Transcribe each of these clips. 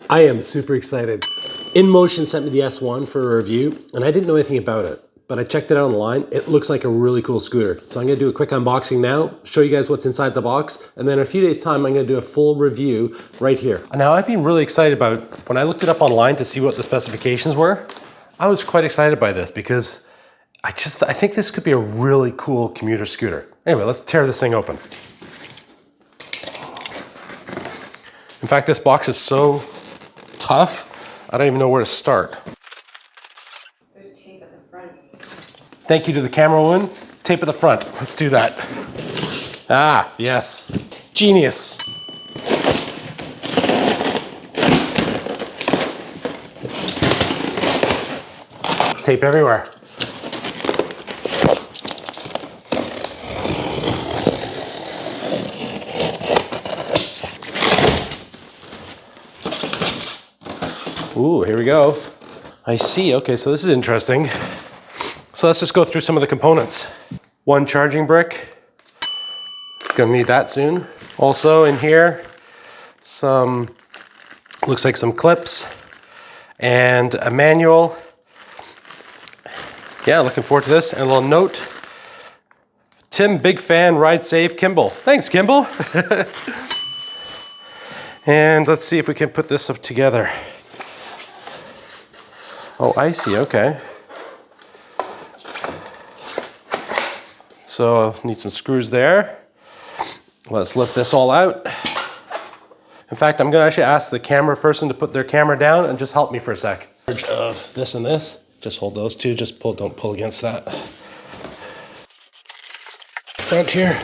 I am super excited. Inmotion sent me the S1 for a review, and I didn't know anything about it, but I checked it out online. It looks like a really cool scooter. So I'm gonna do a quick unboxing now, show you guys what's inside the box, and then in a few days' time, I'm gonna do a full review right here. Now, I've been really excited about, when I looked it up online to see what the specifications were, I was quite excited by this because I think this could be a really cool commuter scooter. Anyway, let's tear this thing open. In fact, this box is so tough, I don't even know where to start. There's tape at the front. Thank you to the camera woman. Tape at the front. Let's do that. Ah, yes. Genius. Tape everywhere. Ooh, here we go. I see, okay, so this is interesting. So let's just go through some of the components. One charging brick. Gonna need that soon. Also in here, looks like some clips and a manual. Yeah, looking forward to this. And a little note. Tim, big fan, ride safe, Kimball. Thanks, Kimball. And let's see if we can put this up together. Oh, I see, okay. So need some screws there. Let's lift this all out. In fact, I'm gonna actually ask the camera person to put their camera down and just help me for a sec. Of this and this, just hold those two, just pull, don't pull against that. Front here.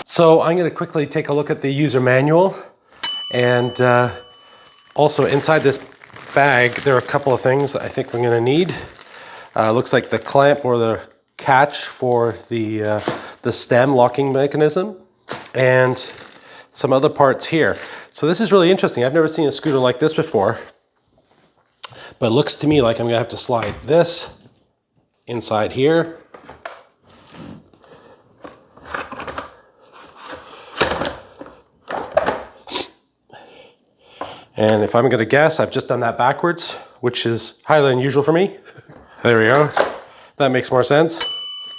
So I'm gonna quickly take a look at the user manual. And also inside this bag, there are a couple of things that I think we're gonna need. Looks like the clamp or the catch for the stem locking mechanism and some other parts here. So this is really interesting. I've never seen a scooter like this before, but it looks to me like I'm gonna have to slide this inside here. And if I'm gonna guess, I've just done that backwards, which is highly unusual for me. There we go. That makes more sense.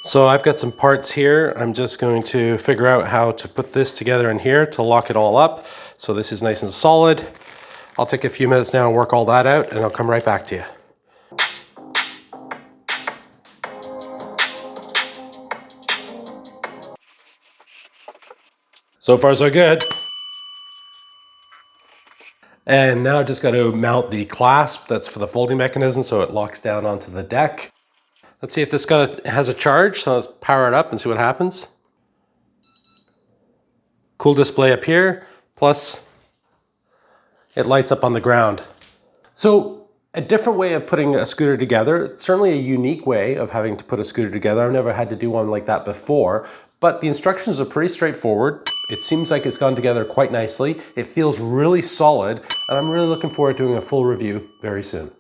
So I've got some parts here. I'm just going to figure out how to put this together in here to lock it all up. So this is nice and solid. I'll take a few minutes now and work all that out, and I'll come right back to you. So far, so good. And now I just got to mount the clasp that's for the folding mechanism so it locks down onto the deck. Let's see if this has a charge, so let's power it up and see what happens. Cool display up here, plus it lights up on the ground. So a different way of putting a scooter together, certainly a unique way of having to put a scooter together. I've never had to do one like that before, but the instructions are pretty straightforward. It seems like it's gone together quite nicely. It feels really solid, and I'm really looking forward to doing a full review very soon.